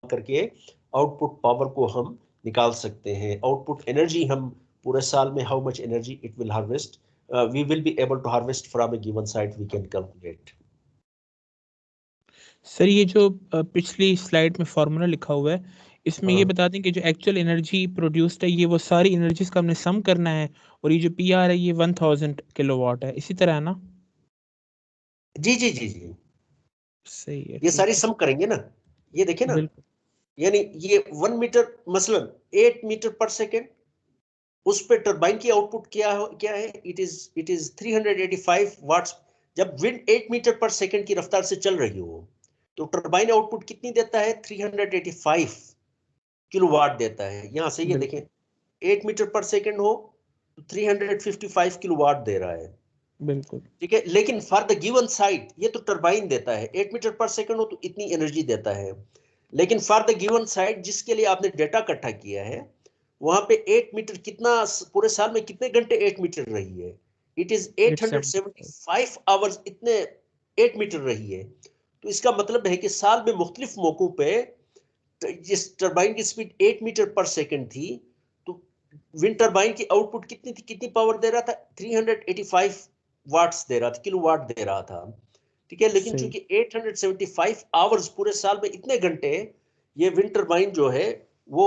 करके output power को हम निकाल सकते हैं। आउटपुट एनर्जी हम पूरे साल में how much energy it will harvest, we will be able to harvest from a given site, we can calculate. Sir ये जो पिछली स्लाइड में फॉर्मूला लिखा हुआ है, इसमें ये हाँ बता दें कि जो एक्चुअल एनर्जी प्रोड्यूस्ड है ये वो सारी एनर्जीज का हमने सम करना है, और ये जो पी आर है ये 1000 किलोवाट है, इसी तरह है ना? जी जी जी जी, सही है, ये सारी ठीक है। सम करेंगे ना, ये देखिए ना, बिल्कुल। यानी ये 1 मीटर मसलन 8 मीटर पर सेकेंड, उस पे टरबाइन की आउटपुट क्या है, इट इज 385 वाट्स। जब विंड 8 मीटर पर सेकेंड की रफ्तार से चल रही हो तो टरबाइन आउटपुट कितनी देता है, 385 किलोवाट देता है। यहां से ये देखें, बिल्कुल 8 मीटर पर सेकेंड हो तो 355 किलोवाट दे रहा है। बिल्कुल। ठीक है, लेकिन फॉर द गिवन साइट ये तो टरबाइन देता है, 8 मीटर पर सेकेंड हो तो इतनी एनर्जी देता है। लेकिन फॉर द गिवन साइट जिसके लिए आपने डेटा इकट्ठा किया है, वहां पे 8 मीटर कितना, पूरे साल में कितने घंटे 8 मीटर रही है, it is eight hundred 875। Seventy five hours इतने 8 मीटर रही है। तो इसका मतलब है कि साल में मुख्तलिफ मौकों पे जिस टरबाइन की स्पीड 8 मीटर पर सेकेंड थी, तो विंड टरबाइन की आउटपुट कितनी थी, कितनी पावर दे रहा था, 385 वाट्स दे रहा था, किलो वाट दे रहा था। ठीक है, लेकिन सही। चूंकि 875 आवर्स पूरे साल में इतने घंटे ये विंड टरबाइन जो है वो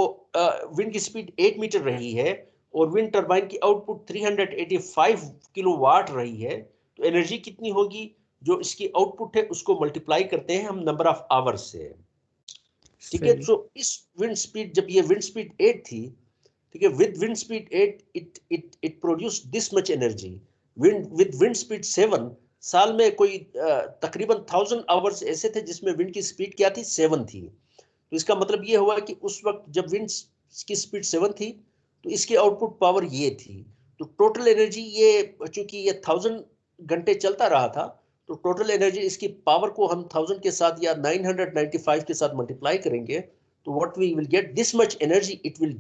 विंड की स्पीड 8 मीटर रही है और विंड टरबाइन की आउटपुट 385 किलो वाट रही है, तो एनर्जी कितनी होगी, जो इसकी आउटपुट है उसको मल्टीप्लाई करते हैं हम नंबर ऑफ आवर्स से। ठीक है, सही। सो इस विंड स्पीड, जब ये विंड स्पीड 8 थी, ठीक है, with wind speed 8 it produce this much energy. With wind speed 7 साल में कोई तकरीबन 1000 आवर्स ऐसे थे जिसमें विंड की स्पीड क्या थी, 7 थी। तो इसका मतलब ये हुआ कि उस वक्त जब विंड की स्पीड 7 थी तो इसकी आउटपुट पावर ये थी। तो टोटल एनर्जी ये, चूंकि ये 1000 घंटे चलता रहा था, तो टोटल एनर्जी इसकी पावर को हम 1000 के साथ या 995 के साथ मल्टीप्लाई करेंगे, तो what we will get, this much energy it will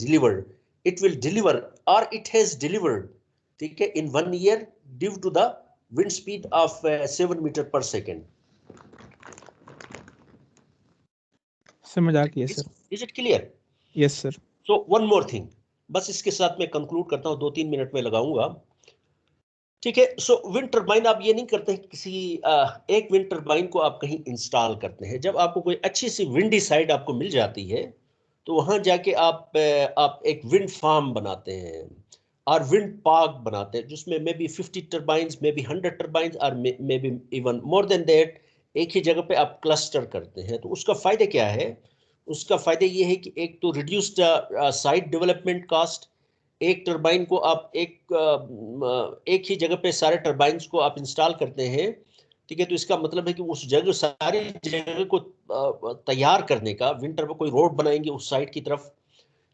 deliver और इट हैज डिलीवर्ड, ठीक है, in 1 year due to the wind speed of 7 meter per second. समझ आ गया sir. Is it clear? Yes sir. So one more thing, बस इसके साथ मैं कंक्लूड करता हूं, 2-3 मिनट में लगाऊंगा। ठीक है, सो विंड टरबाइन आप ये नहीं करते किसी एक विंड टरबाइन को आप कहीं इंस्टॉल करते हैं, जब आपको कोई अच्छी सी विंडी साइड आपको मिल जाती है तो वहां जाके आप एक विंड फार्म बनाते हैं और विंड पार्क बनाते हैं, जिसमें may be 50 turbines, may be 100 turbines और may be even more than that. एक ही जगह पे आप क्लस्टर करते हैं, तो उसका फायदा क्या है, उसका फायदा ये है कि एक तो रिड्यूस्ड साइट डेवलपमेंट कॉस्ट, एक टरबाइन को आप एक ही जगह पे सारे टरबाइंस को आप इंस्टॉल करते हैं। ठीक है, तो इसका मतलब है कि उस जगह, सारी जगह को तैयार करने का, विंटर में कोई रोड बनाएंगे उस साइट की तरफ,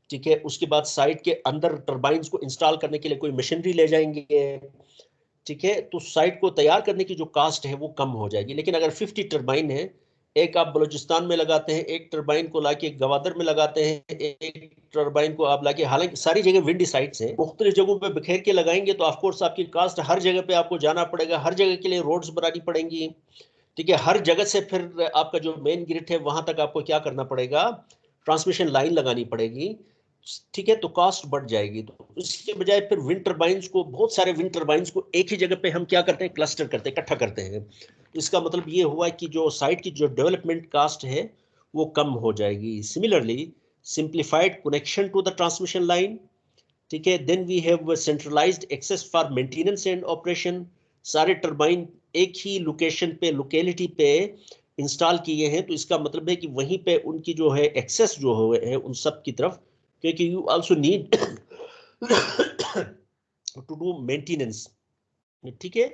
ठीक है, उसके बाद साइट के अंदर टरबाइंस को इंस्टॉल करने के लिए कोई मशीनरी ले जाएंगे, ठीक है, तो साइट को तैयार करने की जो कास्ट है वो कम हो जाएगी। लेकिन अगर 50 टर्बाइन है, एक आप बलूचिस्तान में लगाते हैं, एक टर्बाइन को लाके गवादर में लगाते हैं, एक टर्बाइन को आप लाके, हालांकि सारी जगह विंडी साइट्स हैं, मुख्तलिफ जगहों पे बिखेर के लगाएंगे तो ऑफकोर्स आपकी कास्ट, हर जगह पे आपको जाना पड़ेगा, हर जगह के लिए रोड्स बनानी पड़ेंगी। ठीक है, हर जगह से फिर आपका जो मेन ग्रिड है वहां तक आपको क्या करना पड़ेगा, ट्रांसमिशन लाइन लगानी पड़ेगी। ठीक है, तो कॉस्ट बढ़ जाएगी। तो इसके बजाय फिर विंड टरबाइंस को, बहुत सारे विंड टरबाइंस को एक ही जगह पे हम क्या करते हैं, क्लस्टर करते हैं, इकट्ठा करते हैं। इसका मतलब ये हुआ कि जो साइट की जो डेवलपमेंट कास्ट है वो कम हो जाएगी। Similarly simplified connection to the transmission line, ठीक है, then we have centralised access for maintenance and operation. सारे टरबाइन एक ही लोकेशन पे, लोकेलिटी पे इंस्टॉल किए हैं, तो इसका मतलब है कि वहीं पे उनकी जो है एक्सेस जो है उन सब की तरफ, क्योंकि you also need to do maintenance. ठीक है,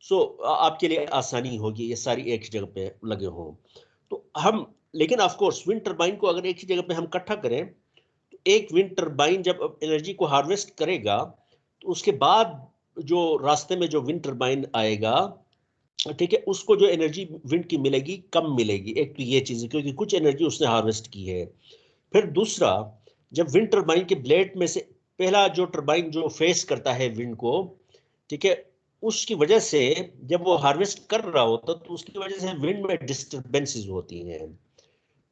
सो आपके लिए आसानी होगी, ये सारी एक ही जगह पे लगे हों तो हम। लेकिन ऑफ कोर्स विंड टरबाइन को अगर एक ही जगह पे हम इकट्ठा करें, तो एक विंड टरबाइन जब एनर्जी को हार्वेस्ट करेगा, तो उसके बाद जो रास्ते में जो विंड टरबाइन आएगा, ठीक है, उसको जो एनर्जी विंड की मिलेगी कम मिलेगी। एक तो ये चीज है, क्योंकि कुछ एनर्जी उसने हार्वेस्ट की है। फिर दूसरा, जब विंड टरबाइन के ब्लेड में से पहला जो टरबाइन जो फेस करता है विंड को, ठीक है, उसकी वजह से जब वो हार्वेस्ट कर रहा होता तो उसकी वजह से विंड में डिस्टर्बेंसेस होती हैं।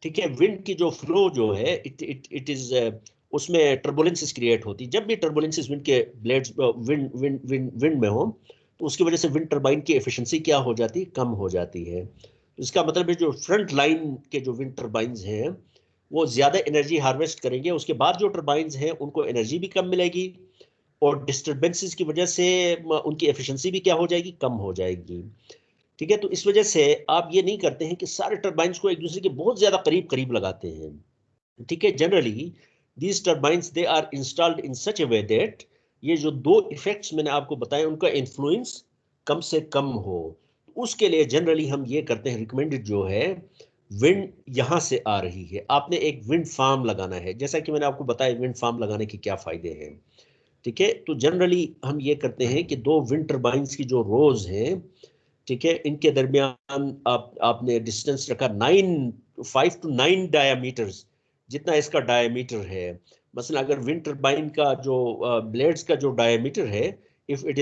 ठीक है, विंड की जो फ्लो जो है इट इज उसमें टर्बुलेंसेस क्रिएट होती है। जब भी टर्बुलेंसेस विंड के blades wind wind wind wind में हो तो उसकी वजह से विंड टरबाइन की एफिशिएंसी क्या हो जाती है, कम हो जाती है। तो इसका मतलब है जो फ्रंट लाइन के जो विंड टरबाइंस हैं वो ज्यादा एनर्जी हार्वेस्ट करेंगे, उसके बाद जो टरबाइंस हैं उनको एनर्जी भी कम मिलेगी और डिस्टर्बेंसेस की वजह से उनकी एफिशिएंसी भी क्या हो जाएगी, कम हो जाएगी। ठीक है, तो इस वजह से आप ये नहीं करते हैं कि सारे टरबाइंस को एक दूसरे के बहुत ज्यादा करीब करीब लगाते हैं। ठीक है, generally these turbines they are installed in such a way that ये जो दो इफेक्ट्स मैंने आपको बताए उनका इन्फ्लुएंस कम से कम हो। उसके लिए जनरली हम ये करते हैं, रिकमेंडेड जो है, विंड यहां से आ रही है, आपने एक विंड फार्म लगाना है। जैसा कि मैंने आपको बताया विंड फार्म लगाने के क्या फायदे हैं। ठीक है, तो जनरली हम ये करते हैं कि दो विंड टरबाइंस की जो रोज हैं, ठीक है, इनके दरमियान आपने डिस्टेंस रखा 5 to 9 डायामीटर्स, जितना इसका डायमीटर है। मसलन अगर विंड टरबाइन का जो ब्लेड्स का जो डायमीटर है, इफ इट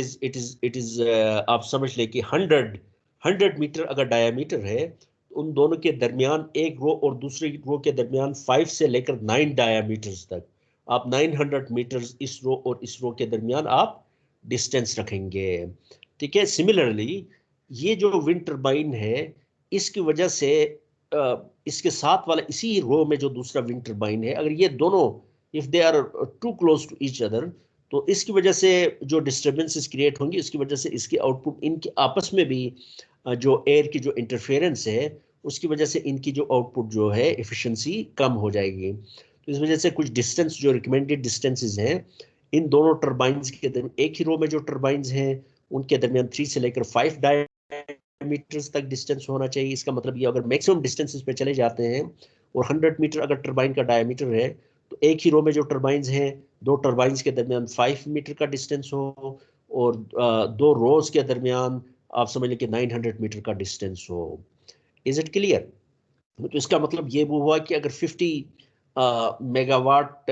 इज आप समझ लें कि 100 मीटर अगर डायमीटर है, तो उन दोनों के दरमियान एक रो और दूसरी रो के दरमियान 5 से लेकर 9 डायामीटर्स तक आप 900 मीटर्स इस रो और इस रो के दरमियान आप डिस्टेंस रखेंगे। ठीक है, सिमिलरली ये जो विंड टरबाइन है इसकी वजह से इसके साथ वाला इसी रो में जो दूसरा विंड टरबाइन है, अगर ये दोनों if they are too close to each other, तो इसकी वजह से जो डिस्टर्बेंसेस क्रिएट होंगी उसकी वजह से इसकी आउटपुट, इनके आपस में भी जो एयर की जो इंटरफेरेंस है उसकी वजह से इनकी जो आउटपुट जो है एफिशिएंसी कम हो जाएगी। तो इस वजह से कुछ डिस्टेंस जो रिकमेंडेड डिस्टेंसेस हैं इन दोनों टरबाइंस के दरमियान, एक ही रो में जो टरबाइंस हैं उनके दरमियान 3 से लेकर 5 मीटर्स तक डिस्टेंस होना चाहिए। इसका मतलब ये अगर मैक्सिमम डिस्टेंसेस पे चले जाते हैं और 100 मीटर अगर टरबाइन का डायमीटर है तो एक ही रो में जो टरबाइंस हैं दो टरबाइंस के दरमियान 5 मीटर का डिस्टेंस हो और दो रोज के दरमियान आप समझ लें कि 900 मीटर का डिस्टेंस हो। Is it clear? तो इसका मतलब ये वो हुआ कि अगर 50 मेगावाट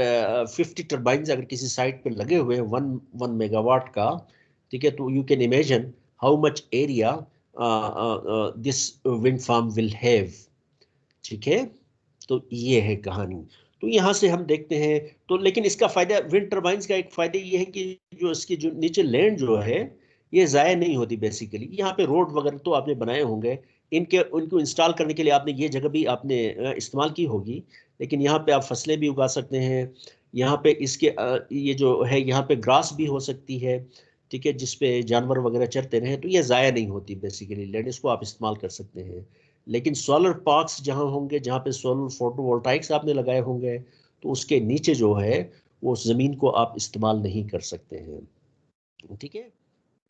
50 टरबाइंस अगर किसी साइट पे लगे हुए हैं 1 मेगावाट का, ठीक है, तो you can imagine how much area this wind farm will have. ठीक है, तो ये है कहानी। तो यहाँ से हम देखते हैं, तो लेकिन इसका फायदा, विंड टरबाइंस का एक फायदा ये है कि जो इसकी जो नीचे लैंड जो है ये ज़ाया नहीं होती बेसिकली। यहाँ पे रोड वगैरह तो आपने बनाए होंगे, इनके उनको इंस्टॉल करने के लिए आपने ये जगह भी आपने इस्तेमाल की होगी, लेकिन यहाँ पे आप फसलें भी उगा सकते हैं। यहाँ पे इसके ये जो है यहाँ पे ग्रास भी हो सकती है, ठीक है, जिसपे जानवर वगैरह चरते रहे, तो ये ज़ाया नहीं होती बेसिकली लैंड, इसको आप इस्तेमाल कर सकते हैं। लेकिन सोलर पार्क्स जहाँ होंगे, जहाँ पे सोलर फोटोवोल्टाइक्स आपने लगाए होंगे, तो उसके नीचे जो है वो उस जमीन को आप इस्तेमाल नहीं कर सकते हैं। ठीक है,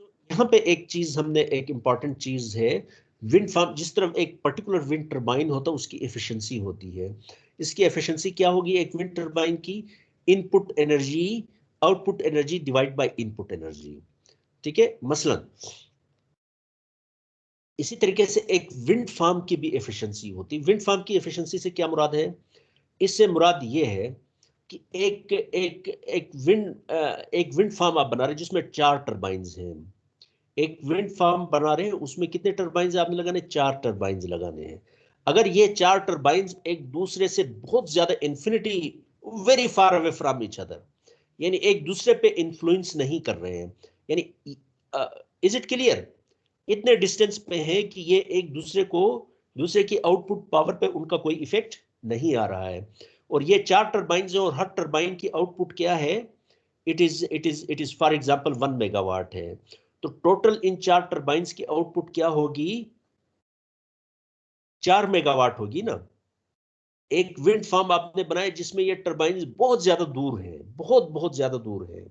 तो यहाँ पे एक चीज हमने, एक इंपॉर्टेंट चीज है, विंड फार्म जिस तरह एक पर्टिकुलर विंड टरबाइन होता है उसकी एफिशिएंसी होती है। इसकी एफिशिएंसी क्या होगी एक विंड टरबाइन की? Input energy, output energy divide by input energy. ठीक है, मसलन इसी तरीके से एक विंड फार्म की भी एफिशिएंसी होती है। विंड फार्म की एफिशिएंसी से क्या मुराद है? इससे मुराद ये है कि एक विंड फार्म आप बना रहे हैं जिसमें 4 टरबाइंस हैं। एक विंड फार्म बना रहे हैं उसमें कितने टरबाइंस आपने लगाने? 4 टरबाइंस लगाने हैं। अगर ये 4 टरबाइंस एक दूसरे से बहुत ज्यादा infinity very far away from each other, यानी एक दूसरे पे इन्फ्लुएंस नहीं कर रहे हैं, यानी इज इट क्लियर? इतने डिस्टेंस पे है कि ये एक दूसरे को, दूसरे की आउटपुट पावर पे उनका कोई इफेक्ट नहीं आ रहा है। और ये 4 टरबाइंस हैं और हर टरबाइन की आउटपुट क्या है? It is for example 1 megawatt है। तो टोटल इन 4 टरबाइंस की आउटपुट क्या होगी? 4 मेगावाट होगी ना। एक विंड फार्म आपने बनाया जिसमें ये टरबाइंस बहुत ज्यादा दूर है, बहुत बहुत ज्यादा दूर है।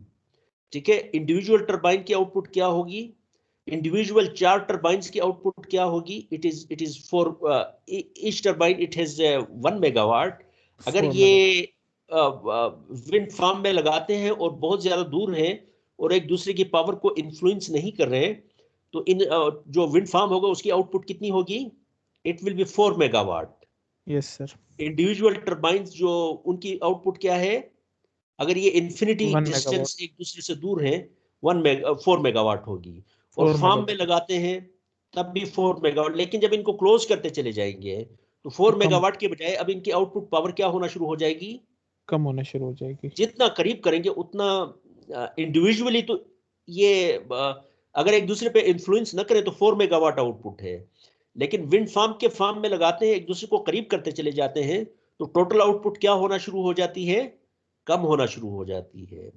ठीक है, इंडिविजुअल टरबाइन की आउटपुट क्या होगी? इंडिविजुअल 4 टरबाइंस की आउटपुट क्या होगी? It is for each turbine it has 1 megawatt. अगर 4 ये मेगा। विंड फार्म में लगाते हैं और बहुत ज्यादा दूर हैं और एक दूसरे की पावर को इन्फ्लुएंस नहीं कर रहे हैं, तो इन जो विंड फार्म होगा उसकी आउटपुट कितनी होगी? It will be 4 megawatt. Yes sir. Individual turbines जो उनकी आउटपुट क्या है? अगर ये इन्फिनिटी 1 मेगावाट। डिस्टेंस एक दूसरे से दूर है 4 मेगावाट होगी। और 4 फार्म में मेगावाट। लगाते हैं तब भी 4 मेगावाट, लेकिन जब इनको क्लोज करते चले जाएंगे तो 4 तो मेगावाट के बजाय अब इनकी आउटपुट पावर क्या होना शुरू हो जाएगी? कम होना शुरू हो जाएगी। जितना करीब करेंगे उतना इंडिविजुअली तो ये अगर एक दूसरे पे इन्फ्लुएंस न करें तो 4 मेगावाट आउटपुट है, लेकिन विंड फार्म में लगाते हैं, एक दूसरे को करीब करते चले जाते हैं, तो टोटल आउटपुट क्या होना शुरू हो जाती है? कम होना शुरू हो जाती है।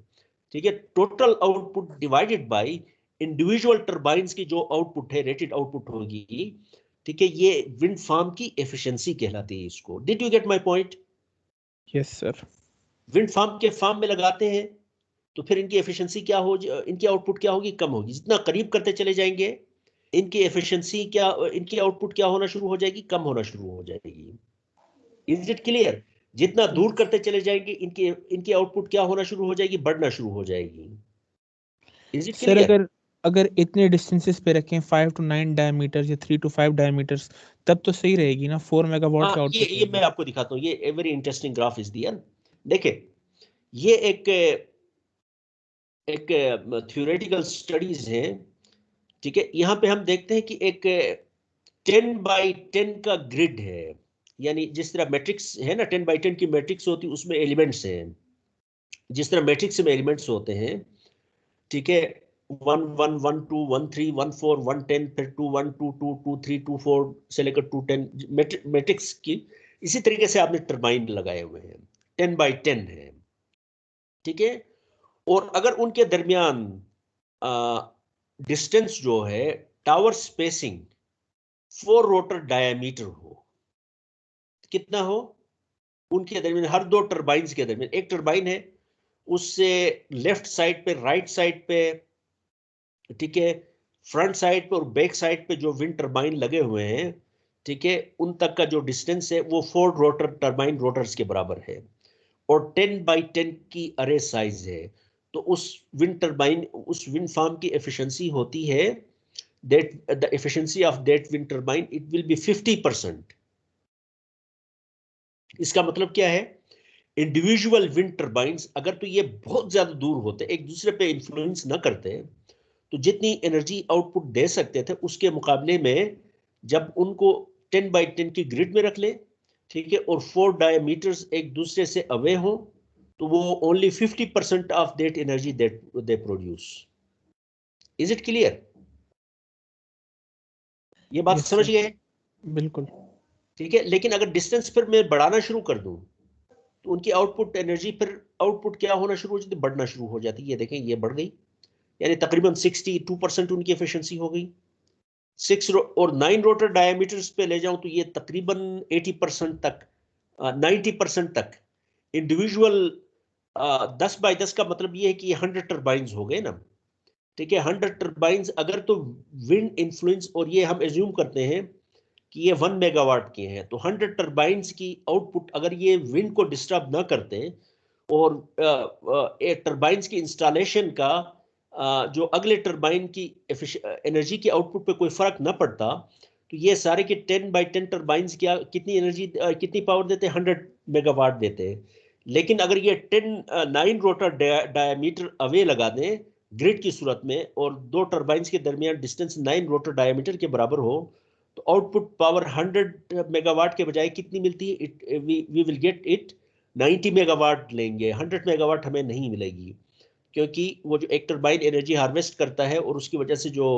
ठीक है, total output divided by individual turbines की जो आउटपुट है, रेटेड आउटपुट होगी। ठीक है, ये विंड फार्म की एफिशिएंसी कहलाती है इसको। Did you get my point? Yes sir. Wind farm में लगाते हैं तो फिर इनकी एफिशिएंसी क्या हो, इनकी आउटपुट क्या होगी? कम होगी। जितना करीब करते चले जाएंगे इनकी एफिशिएंसी क्या, इनकी आउटपुट क्या होना शुरू हो जाएगी? कम होना शुरू हो जाएगी। Is it clear? जितना दूर करते चले जाएंगे इनकी इनकी आउटपुट क्या होना शुरू हो जाएगी? बढ़ना शुरू हो जाएगी। Is it sir clear? अगर अगर इतने डिस्टेंसेस पे रखें 5 to 9 डायमीटर या 3 to 5 डायमीटर्स, तब तो सही रहेगी ना, 4 मेगावाट का हाँ, आउटपुट ये मैं रहेगी। आपको दिखाता हूँ। ये वेरी इंटरेस्टिंग ग्राफ इज दिया। देखिए, ये एक थ्योरेटिकल स्टडीज है। ठीक है, यहाँ पे हम देखते हैं कि एक 10x10 का ग्रिड है, यानी जिस तरह मैट्रिक्स है ना, 10x10 की मैट्रिक्स होती है, उसमें एलिमेंट्स हैं। जिस तरह मैट्रिक्स में एलिमेंट्स होते हैं, ठीक है, 1 1 1 2 1 3 1 4 1 10, फिर 2 1 2 2 2 3 2 4 से लेकर 2 10 मैट्रिक्स की। इसी तरीके से आपने टरबाइन लगाए हुए हैं, 10x10 है। ठीक है, और अगर उनके दरमियान डिस्टेंस जो है, टावर स्पेसिंग 4 रोटर डायमीटर हो, कितना हो उनके दरमियान, हर दो टरबाइंस के दरमियान? एक टरबाइन है, उससे लेफ्ट साइड पे, राइट साइड पे, ठीक है, फ्रंट साइड पे और बैक साइड पे जो विंड टरबाइन लगे हुए हैं, ठीक है, उन तक का जो डिस्टेंस है वो 4 रोटर टरबाइन रोटर्स के बराबर है, और 10x10 की अरे साइज है। तो उस विंड टरबाइन, उस विंड फार्म की एफिशिएंसी होती है, that the efficiency of that wind turbine it will be 50%। इसका मतलब क्या है? इंडिविजुअल विंड टरबाइंस अगर तो ये बहुत ज्यादा दूर होते, एक दूसरे पे इंफ्लुएंस ना करते, तो जितनी एनर्जी आउटपुट दे सकते थे उसके मुकाबले में जब उनको 10x10 की ग्रिड में रख ले, ठीक है, और 4 डायमीटर्स एक दूसरे से अवे हो, तो वो only 50% of that energy that they produce. Is it clear? ये बात यस समझ सर, गए? बिल्कुल। ठीक है, लेकिन अगर डिस्टेंस फिर मैं बढ़ाना शुरू कर दूं तो उनकी आउटपुट एनर्जी, फिर आउटपुट क्या होना शुरू हो जाती? बढ़ना शुरू हो जाती है। ये देखें, ये बढ़ गई, यानी तकरीबन 62% उनकी एफिशिएंसी हो गई। और 9 रोटर डायमीटर्स पे ले जाऊं तो ये तकरीबन 80% तक, 90% तक इंडिविजुअल। 10x10 का मतलब ये है कि ये 100 टर्बाइंस हो गए ना। ठीक है, 100 टर्बाइंस अगर तो विंड इन्फ्लुएंस, और ये हम एज्यूम करते हैं कि ये 1 मेगावाट के हैं, तो 100 टर्बाइंस की आउटपुट अगर ये विंड को डिस्टर्ब ना करते, और टर्बाइंस की इंस्टॉलेशन का जो अगले टर्बाइन की एनर्जी की आउटपुट पे कोई फर्क ना पड़ता, तो ये सारे के 10x10 टर्बाइंस क्या, कितनी एनर्जी, कितनी पावर देते हैं? 100 मेगावाट देते हैं। लेकिन अगर ये 9 रोटर डायमीटर अवे लगा दें ग्रिड की सूरत में, और दो टर्बाइंस के दरमियान डिस्टेंस 9 रोटर डायमीटर के बराबर हो, तो आउटपुट पावर 100 मेगावाट के बजाय कितनी मिलती है? We will get it 90 megawatt लेंगे, 100 मेगावाट हमें नहीं मिलेगी, क्योंकि वो जो एक टरबाइन एनर्जी हार्वेस्ट करता है और उसकी वजह से जो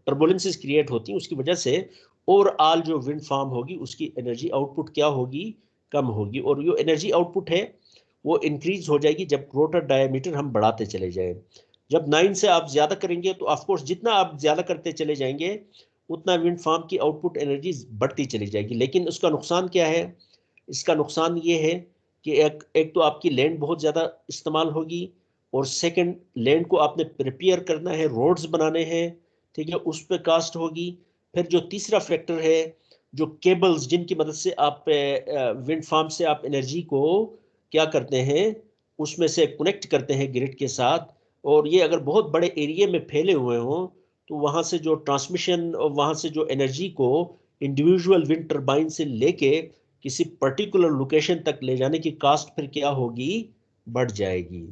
टर्बुलेंसेस क्रिएट होती हैं, उसकी वजह से ओवरऑल जो विंड फार्म होगी उसकी एनर्जी आउटपुट क्या होगी? कम होगी। और जो एनर्जी आउटपुट है वो इंक्रीज हो जाएगी जब रोटर डायमीटर हम बढ़ाते चले जाएं। जब 9 से आप ज्यादा करेंगे तो ऑफकोर्स जितना आप ज्यादा करते चले जाएंगे उतना विंड फार्म की आउटपुट एनर्जी बढ़ती चली जाएगी। लेकिन उसका नुकसान क्या है? इसका नुकसान ये है कि एक तो आपकी लैंड बहुत ज़्यादा इस्तेमाल होगी, और सेकंड, लैंड को आपने प्रिपेयर करना है, रोड्स बनाने हैं, ठीक है, उस पर कास्ट होगी। फिर जो तीसरा फैक्टर है, जो केबल्स जिनकी मदद से आप विंड फार्म से आप एनर्जी को क्या करते हैं, उसमें से कनेक्ट करते हैं ग्रिड के साथ, और ये अगर बहुत बड़े एरिया में फैले हुए हों तो वहाँ से जो ट्रांसमिशन और वहाँ से जो एनर्जी को इंडिविजुअल विंड टर्बाइन से लेके किसी पर्टिकुलर लोकेशन तक ले जाने की कास्ट फिर क्या होगी? बढ़ जाएगी।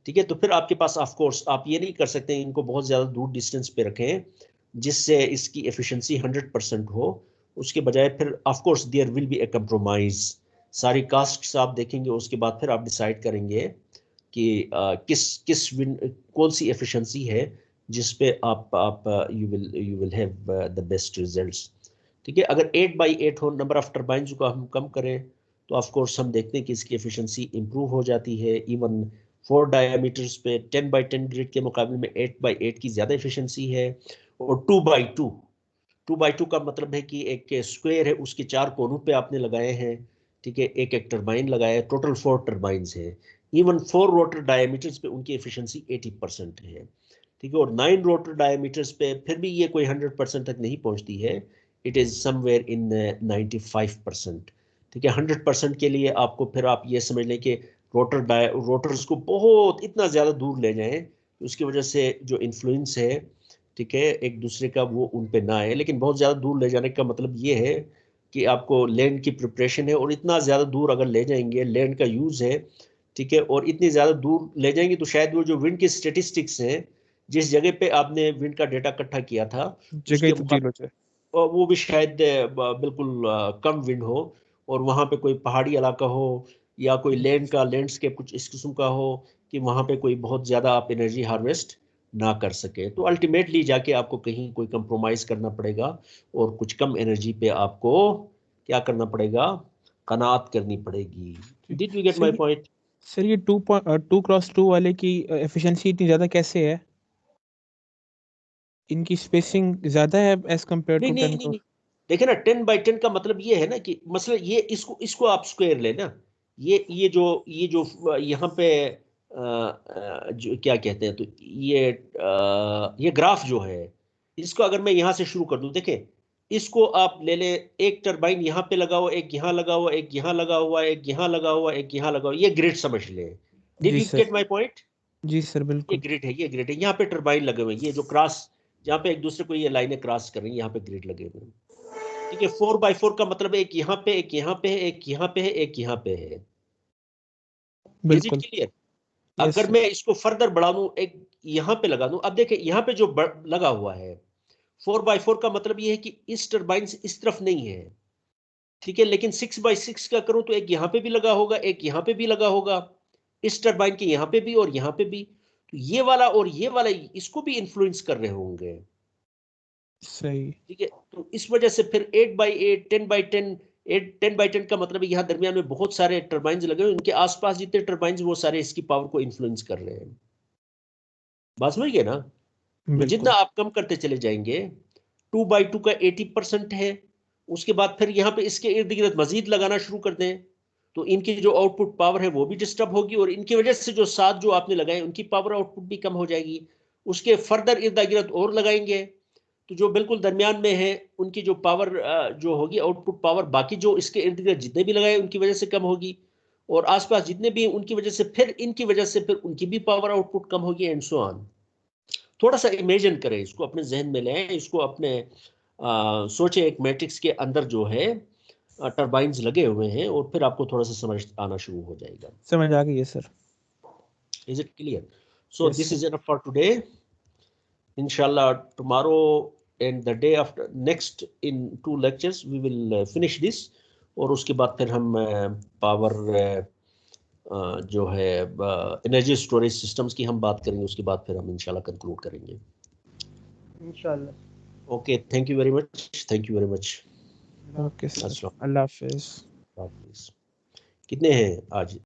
ठीक है, तो फिर आपके पास ऑफ कोर्स आप ये नहीं कर सकते इनको बहुत ज्यादा दूर डिस्टेंस पे रखें, जिससे इसकी एफिशिएंसी 100% हो, उसके बजाय फिर of course there will be a compromise. सारी कास्ट्स आप देखेंगे, उसके बाद फिर आप डिसाइड करेंगे कि किस कौन सी एफिशिएंसी है जिस पे आप you will have the best results. ठीक है, अगर 8x8 हो, नंबर ऑफ टर्बाइंस को हम कम करें, तो ऑफ कोर्स हम देखते हैं कि इसकी एफिशिएंसी इंप्रूव हो जाती है। इवन 4 डायमीटर्स पे 10x10 ग्रिड के मुकाबले में 8x8 की ज़्यादा एफिशिएंसी है। और 2x2 का मतलब है कि एक स्क्वायर है, उसके 4 कोनों पे आपने लगाए हैं। ठीक है, एक एक टर्बाइन लगाया है, टोटल 4 टर्बाइंस है। इवन 4 रोटर डायमीटर्स पे उनकी एफिशिएंसी 80% है। ठीक है, और 9 रोटर डायमीटर्स पे फिर भी ये कोई 100% तक नहीं पहुंचती है, इट इज समवेयर इन 95%। ठीक है, 100% के लिए आपको फिर आप ये समझ लें कि रोटर्स को बहुत इतना ज़्यादा दूर ले जाएं, उसकी वजह से जो इन्फ्लुएंस है, ठीक है, एक दूसरे का, वो उन पे ना आए। लेकिन बहुत ज़्यादा दूर ले जाने का मतलब ये है कि आपको लैंड की प्रिपरेशन है, और इतना ज़्यादा दूर अगर ले जाएंगे, लैंड का यूज़ है, ठीक है, और इतनी ज़्यादा दूर ले जाएंगे तो शायद वो जो विंड की स्टेटिस्टिक्स हैं, जिस जगह पे आपने विंड का डेटा इकट्ठा किया था, जगह उसके तब्दील हो जाए, वो भी शायद बिल्कुल कम विंड हो, और वहाँ पे कोई पहाड़ी इलाका हो, या कोई लैंड का लैंडस्केप कुछ इस किस्म का हो कि वहाँ पे कोई बहुत ज़्यादा आप एनर्जी हार्वेस्ट ना कर सके। तो अल्टीमेटली जाके आपको कहीं कोई कंप्रोमाइज़ करना पड़ेगा, और कुछ कम एनर्जी पे आपको क्या करना पड़ेगा, कनात करनी पड़ेगी। Did you get sir my ये पॉइंट? सर ये 2x2 वाले की एफिशिएंसी इतनी ज़्यादा कैसे है? इनकी स्पेसिंग ज़्यादा है एज कम्पेयर नहीं टू नहीं 10 नहीं क्रॉस। नहीं, देखिए ना, 10x10 का मतलब ये है ना कि मसला ये, इसको आप स्क्वायर लेना। ये जो यहाँ पे जो क्या कहते हैं, तो ये ग्राफ जो है, इसको अगर मैं यहाँ से शुरू कर दूं, देखें, इसको आप ले ले, एक टरबाइन यहाँ पे लगा हुआ, एक यहाँ लगा हुआ, एक यहाँ लगा हुआ, एक यहाँ लगा हुआ, एक यहाँ लगा हुआ, ये ग्रिड समझ ले। डिड जी you sir, get my point? जी सर, ये बिल्कुल। ग्रिड है, ये ग्रिड है, यहाँ पे टरबाइन लगे हुए हैं, ये जो क्रॉस, जहाँ पे एक दूसरे को ये लाइनें क्रॉस कर रही हैं, यहाँ पे ग्रिड लगे हुए हैं। ठीक है, 4x4 का मतलब एक यहाँ पे, एक यहाँ पे है, एक यहाँ पे है, एक यहाँ पे है। इज इट बिल्कुल। क्लियर? यस अगर सर। मैं इसको फर्दर बढ़ा दूं, एक यहाँ पे लगा दूं, अब देखें यहाँ पे जो लगा हुआ है 4x4 का मतलब ये है कि इस टर्बाइन से इस तरफ नहीं है। ठीक है, लेकिन 6x6 का करूं तो एक यहाँ पे भी लगा होगा, एक यहाँ पे भी लगा होगा, इस टर्बाइन के यहाँ पे भी और यहाँ पे भी। तो ये वाला और ये वाला इसको भी इन्फ्लुएंस कर रहे होंगे। सही। ठीक है, तो इस वजह से फिर 8x8, 10x10, 10x10 का मतलब है यहाँ दरमियान में बहुत सारे टर्बाइंस लगे हुए, उनके आसपास जितने टर्बाइंस, वो सारे इसकी पावर को इन्फ्लुएंस कर रहे हैं। बात समझ गए ना? तो जितना बिल्कुल। आप कम करते चले जाएंगे, 2x2 का 80% है, उसके बाद फिर यहाँ पे इसके इर्द गिर्द मजीद लगाना शुरू कर दें, तो इनकी जो आउटपुट पावर है वो भी डिस्टर्ब होगी, और इनकी वजह से जो साथ जो आपने लगाए उनकी पावर आउटपुट भी कम हो जाएगी। उसके फर्दर इर्द गिर्द और लगाएंगे, तो जो बिल्कुल दरमियान में है, उनकी जो पावर जो होगी, आउटपुट पावर, बाकी जो इसके इर्द गिर्द जितने भी लगाए उनकी वजह से कम होगी, और आसपास जितने भी उनकी वजह से, फिर इनकी वजह से फिर उनकी भी पावर आउटपुट कम होगी, एंड सो ऑन। थोड़ा सा इमेजिन करें, इसको अपने जहन में लें, इसको अपने सोचे, एक मैट्रिक्स के अंदर जो है टर्बाइंस लगे हुए हैं, और फिर आपको थोड़ा सा समझ आना शुरू हो जाएगा। समझ आ गई है sir. Is it clear? So yes this sir. Is enough for today. Inshallah, tomorrow and the day after, next in 2 lectures we will finish this, और उसके बाद फिर हम पावर जो है एनर्जी स्टोरेज सिस्टम्स की हम बात करेंगे, उसके बाद फिर हम इंशाल्लाह कंक्लूड करेंगे इंशाल्लाह। Okay, thank you very much, thank you very much. Okay sir, अस्सलाम अल्लाह हाफिज़। वालेकुम। कितने हैं आज?